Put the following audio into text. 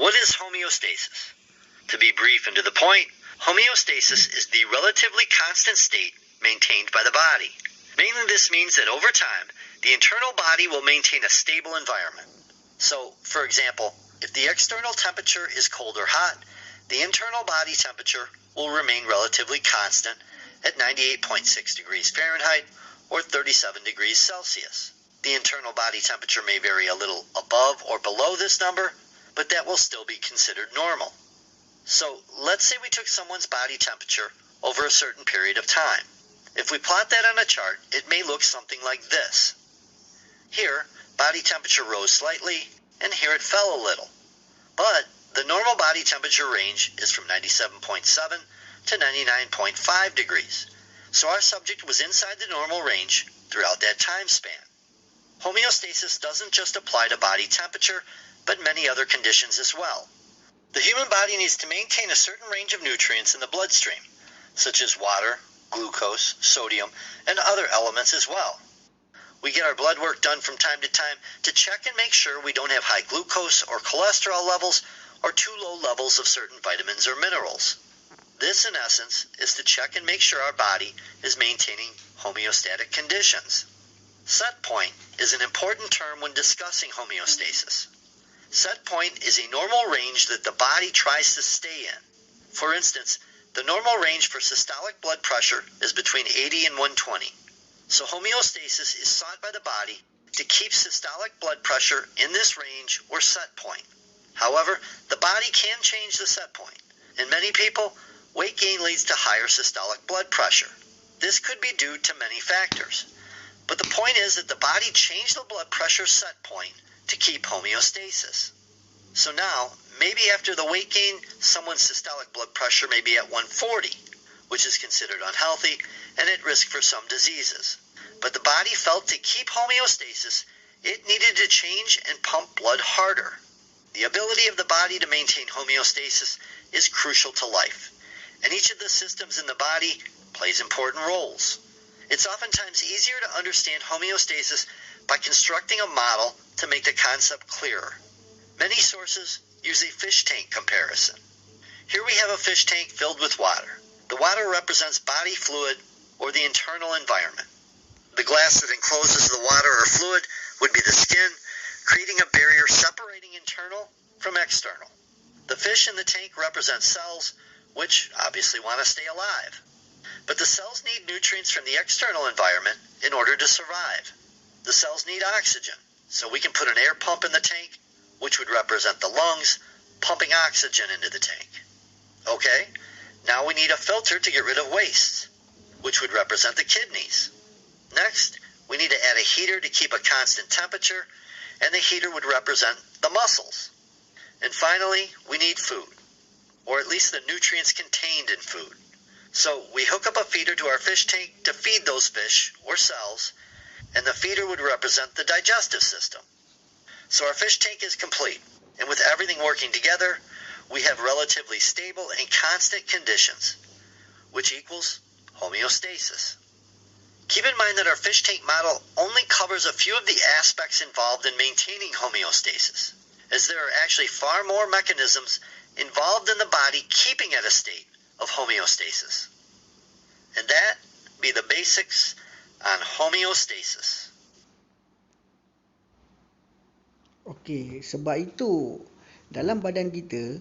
What is homeostasis? To be brief and to the point, homeostasis is the relatively constant state maintained by the body. Mainly this means that over time, the internal body will maintain a stable environment. So, for example, if the external temperature is cold or hot, the internal body temperature will remain relatively constant at 98.6 degrees Fahrenheit or 37 degrees Celsius. The internal body temperature may vary a little above or below this number, but that will still be considered normal. So let's say we took someone's body temperature over a certain period of time. If we plot that on a chart, it may look something like this. Here, body temperature rose slightly, and here it fell a little. But the normal body temperature range is from 97.7 to 99.5 degrees. So our subject was inside the normal range throughout that time span. Homeostasis doesn't just apply to body temperature, but many other conditions as well. The human body needs to maintain a certain range of nutrients in the bloodstream, such as water, glucose, sodium, and other elements as well. We get our blood work done from time to time to check and make sure we don't have high glucose or cholesterol levels or too low levels of certain vitamins or minerals. This, in essence, is to check and make sure our body is maintaining homeostatic conditions. Set point is an important term when discussing homeostasis. Set point is a normal range that the body tries to stay in. For instance, the normal range for systolic blood pressure is between 80 and 120. So homeostasis is sought by the body to keep systolic blood pressure in this range or set point. However, the body can change the set point. In many people, weight gain leads to higher systolic blood pressure. This could be due to many factors. But the point is that the body changed the blood pressure set point to keep homeostasis. So now, maybe after the weight gain, someone's systolic blood pressure may be at 140, which is considered unhealthy and at risk for some diseases. But the body felt to keep homeostasis, it needed to change and pump blood harder. The ability of the body to maintain homeostasis is crucial to life, and each of the systems in the body plays important roles. It's oftentimes easier to understand homeostasis by constructing a model to make the concept clearer. Many sources use a fish tank comparison. Here we have a fish tank filled with water. The water represents body fluid or the internal environment. The glass that encloses the water or fluid would be the skin, creating a barrier separating internal from external. The fish in the tank represent cells, which obviously want to stay alive. But the cells need nutrients from the external environment in order to survive. The cells need oxygen, so we can put an air pump in the tank, which would represent the lungs, pumping oxygen into the tank. Okay, now we need a filter to get rid of waste, which would represent the kidneys. Next, we need to add a heater to keep a constant temperature, and the heater would represent the muscles. And finally, we need food, or at least the nutrients contained in food. So we hook up a feeder to our fish tank to feed those fish, or cells, and the feeder would represent the digestive system. So our fish tank is complete, and with everything working together, we have relatively stable and constant conditions, which equals homeostasis. Keep in mind that our fish tank model only covers a few of the aspects involved in maintaining homeostasis, as there are actually far more mechanisms involved in the body keeping at a state of homeostasis. And that be the basics on homeostasis. Okey, sebab itu dalam badan kita